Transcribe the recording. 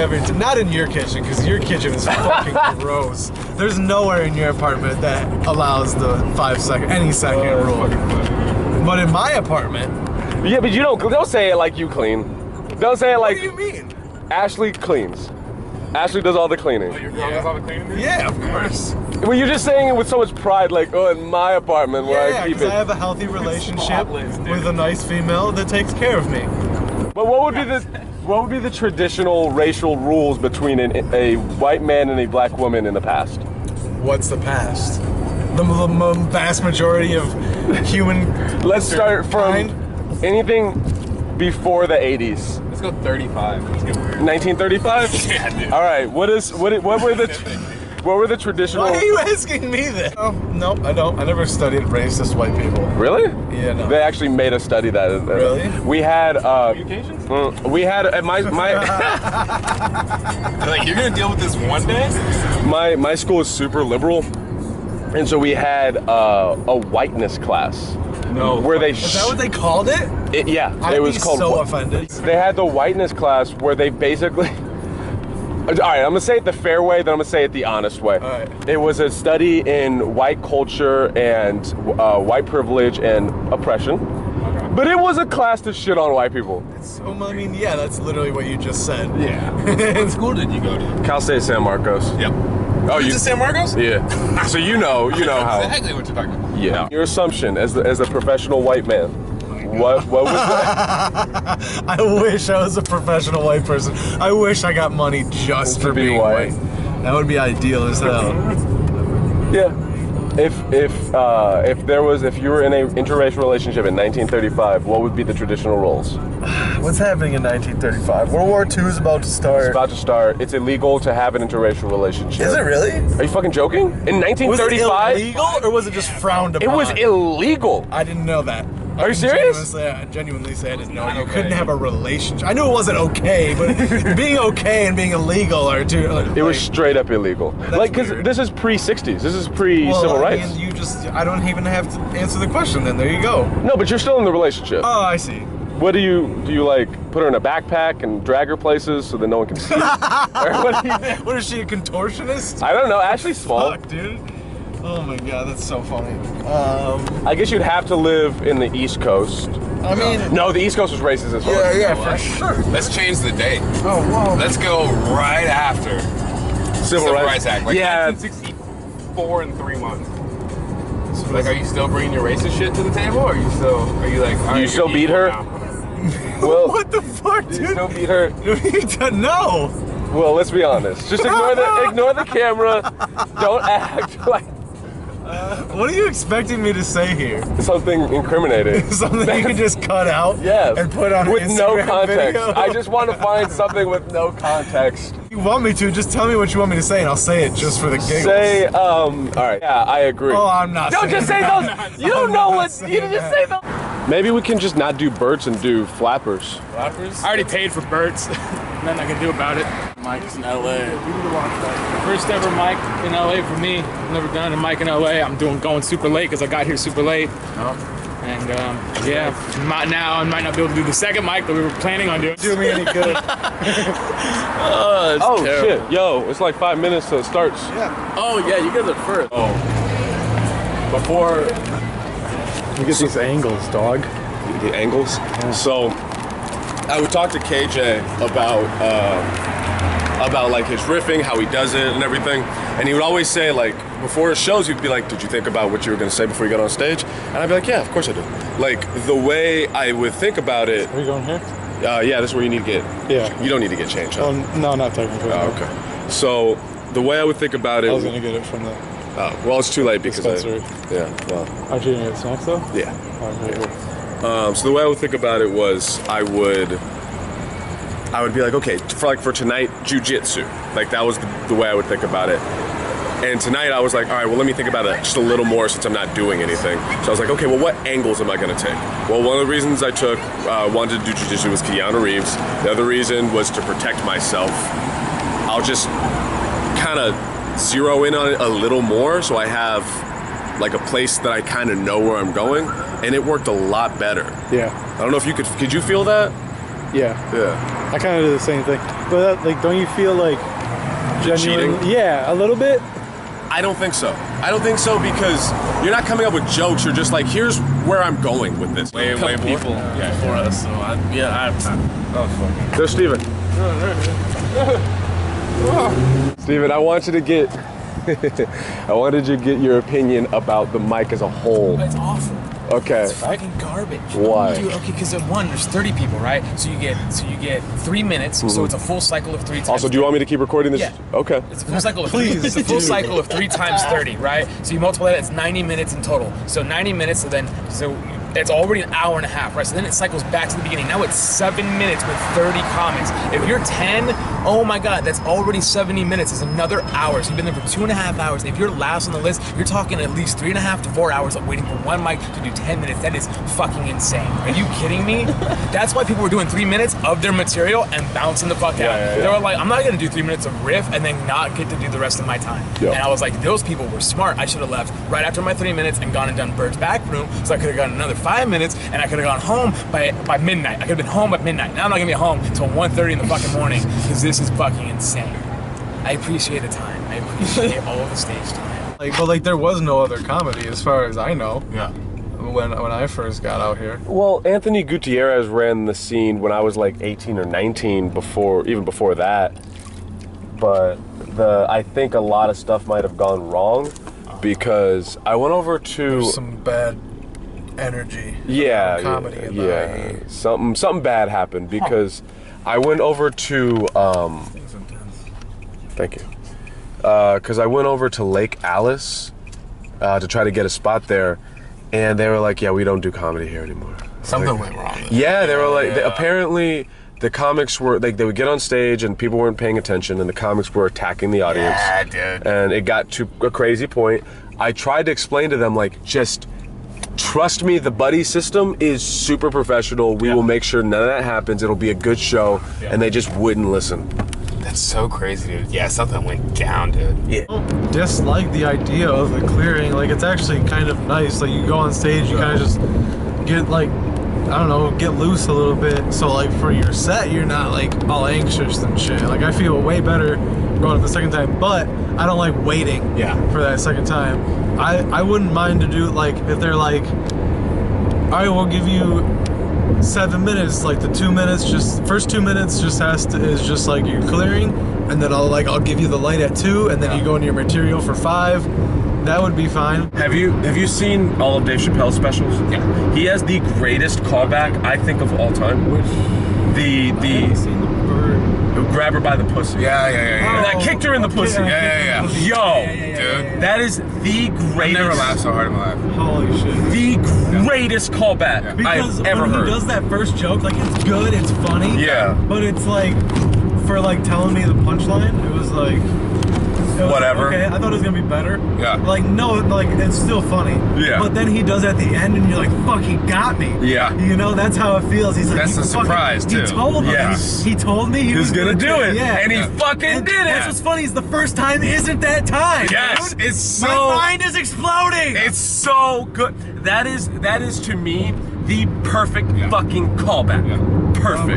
every time. Not in your kitchen, because your kitchen is fucking gross. There's nowhere in your apartment that allows the any second rule. But in my apartment... Yeah, but you don't say it like you clean. Don't say it like... What do you mean? Ashley cleans. Ashley does all the cleaning. Oh, your girl does all the cleaning? Yeah, of course. Well, you're just saying it with so much pride, like, oh, in my apartment where I keep it. I have a healthy relationship with a nice female that takes care of me. But what would be the traditional racial rules between a white man and a black woman in the past? What's the past? The vast majority of human. Let's start from anything before the 80s. Let's go 35. Let's get weird. 1935? Yeah, dude. All right. What were the traditional? Why are you asking me that? Oh, no, I don't. I never studied racist white people. Really? Yeah, no. They actually made us study that. Really? We had. We had at my. Like, you're gonna deal with this one day? My school is super liberal, and so we had a whiteness class. No. Where they is that what they called it? Yeah, I'd it was be called. So offended. They had the whiteness class where they basically. All right, I'm gonna say it the fair way, then I'm gonna say it the honest way. All right. It was a study in white culture and white privilege and oppression. Okay. But it was a class to shit on white people. So, I mean, yeah, that's literally what you just said. Yeah. What school did you go to? Cal State San Marcos. Yep. Oh, you to San Marcos? Yeah. So you know how. Exactly what you're talking about. Yeah. Your assumption as a professional white man. What was that? I wish I was a professional white person. I wish I got money just for being white. That would be ideal as hell. Yeah. If you were in an interracial relationship in 1935, what would be the traditional roles? What's happening in 1935? World War II is about to start. It's about to start. It's illegal to have an interracial relationship. Is it really? Are you fucking joking? In 1935? Was it illegal or was it just frowned upon? It was illegal. I didn't know that. Are you serious? Genuinely say I didn't know. You couldn't have a relationship. I knew it wasn't okay, but being okay and being illegal are two. It was straight up illegal. Like, because this is pre-60s. This is pre-civil rights. And I don't even have to answer the question then. There you go. No, but you're still in the relationship. Oh, I see. What do you like put her in a backpack and drag her places so that no one can see? Or what do you do? What is she, a contortionist? I don't know. Ashley's small. Fuck, dude. Oh my god, that's so funny. I guess you'd have to live in the East Coast. I mean... No, the East Coast was racist as fuck. Yeah, for sure. Let's change the date. Oh, wow. Let's go right after Civil Rights Act. Like 1964 in 3 months. So like, are you still bringing your racist shit to the table? Or are you like... All right, you still beat her? Well, what the fuck, dude? You still beat her? No. Well, let's be honest. Just ignore the camera. Don't act like... What are you expecting me to say here? Something incriminating. Something you can just cut out and put on with Instagram no context. video? I just want to find something with no context. You want me to, just tell me what you want me to say and I'll say it just for the giggles. Say, all right, yeah, I agree. Oh, I'm not Don't just say those. You don't know what, you just say those. Maybe we can just not do birds and do flappers. Flappers? I already paid for birds. Nothing I can do about it. Mike's in L.A. First ever mic in L.A. for me. I've never done a mic in L.A. I'm going super late because I got here super late. Oh. And yeah, I might not be able to do the second mic that we were planning on doing. Do me any good. Oh shit, yo, it's like 5 minutes till it starts. Yeah. Oh yeah, you guys are first. Oh. Before you get these angles, dog. The angles? Yeah. So I would talk to KJ about like his riffing, how he does it and everything. And he would always say, like, before his shows, he'd be like, did you think about what you were gonna say before you got on stage? And I'd be like, yeah, of course I did. Like, the way I would think about it. Are you going here? Yeah, this is where you need to get. Yeah. You don't need to get changed, huh? Oh, no, not technically. Oh, okay. So the way I would think about it. I was gonna get it from the. Oh, well, it's too late because yeah, well. Aren't you gonna get snacks though? Yeah. Oh, okay, cool. So the way I would think about it was I would be like, okay, for tonight, jiu-jitsu. Like, that was the way I would think about it. And tonight I was like, all right, well, let me think about it just a little more since I'm not doing anything. So I was like, okay, well, what angles am I gonna take? Well, one of the reasons I wanted to do jiu-jitsu was Keanu Reeves. The other reason was to protect myself. I'll just kind of zero in on it a little more so I have like a place that I kind of know where I'm going, and it worked a lot better. Yeah. I don't know if could you feel that? Yeah. I kind of do the same thing. But like, don't you feel like genuine? Cheating? Yeah, a little bit. I don't think so. I don't think so because you're not coming up with jokes. You're just like, here's where I'm going with this. Way more people for us. So I have time. Oh fuck. There's Steven. Steven, I want you to get I wanted you to get your opinion about the mic as a whole. It's awful. Okay. It's fucking garbage. Why? Dude, okay, because at one, there's 30 people, right? So you get 3 minutes. So it's a full cycle of 3 times. Also, do you want me to keep recording this? Yeah. Okay. It's a full cycle of It's a full cycle of 3 times 30, right? So you multiply that, it's 90 minutes in total. So 90 minutes, so it's already an hour and a half, right? So then it cycles back to the beginning. Now it's 7 minutes with 30 comments. If you're 10, oh my God, that's already 70 minutes. It's another hour. So you've been there for 2.5 hours. If you're last on the list, you're talking at least 3.5 to 4 hours of waiting for one mic to do 10 minutes. That is fucking insane. Are you kidding me? That's why people were doing 3 minutes of their material and bouncing the fuck out. Yeah. They were like, I'm not gonna do 3 minutes of riff and then not get to do the rest of my time. Yeah. And I was like, those people were smart. I should have left right after my 3 minutes and gone and done Bird's back room, so I could have gotten another 5 minutes and I could have gone home by midnight. I could have been home by midnight. Now I'm not gonna be home until 1:30 in the fucking morning because this is fucking insane. I appreciate the time. I appreciate all of the stage time. But there was no other comedy as far as I know. Yeah. When I first got out here. Well, Anthony Gutierrez ran the scene when I was like 18 or 19, even before that. But I think a lot of stuff might have gone wrong because I went over to There's some bad energy. comedy. Something bad happened because I went over to thank you. Because I went over to Lake Alice to try to get a spot there, and they were like, "Yeah, we don't do comedy here anymore." Something went wrong. Yeah, they were like, apparently the comics were like, they would get on stage and people weren't paying attention, and the comics were attacking the audience. Yeah, dude. And it got to a crazy point. I tried to explain to them, like, just trust me, the buddy system is super professional. We will make sure none of that happens. It'll be a good show. Yeah. And they just wouldn't listen. That's so crazy, dude. Yeah, something went down, dude. Yeah. Dislike the idea of the clearing. Like, it's actually kind of nice. Like, you go on stage, you kind of just get, like, I don't know, get loose a little bit. So, like, for your set, you're not, like, all anxious and shit. Like, I feel way better going the second time, but I don't like waiting for that second time. I wouldn't mind to do, like, if they're like, all right, we'll give you 7 minutes, like the 2 minutes, just first 2 minutes just is just like you're clearing, and then I'll give you the light at 2, and then you go into your material for 5. That would be fine. Have you seen all of Dave Chappelle's specials? Yeah. He has the greatest callback, I think, of all time. Which The I haven't seen the bird. grab her by the pussy. Yeah. And I kicked her in the pussy. Yeah. Dude, that is the greatest. I never laughed so hard in my life. Holy shit. The greatest callback Because I've ever when heard. he does that first joke, like, it's good, it's funny. Yeah. But it's like, for like telling me the punchline, it was like, Whatever. Okay, I thought it was gonna be better. Yeah. Like, no, like, it's still funny. Yeah. But then he does it at the end, and you're like, fuck, he got me. Yeah. You know, that's how it feels. He's like, That's he a surprise, fucking, too. He told me. Yes. He told me he was gonna do it. Yeah. And he fucking did it. That's what's funny is the first time isn't that time. Yes, dude. it's so. My mind is exploding. It's so good. That is to me the perfect fucking callback. Perfect.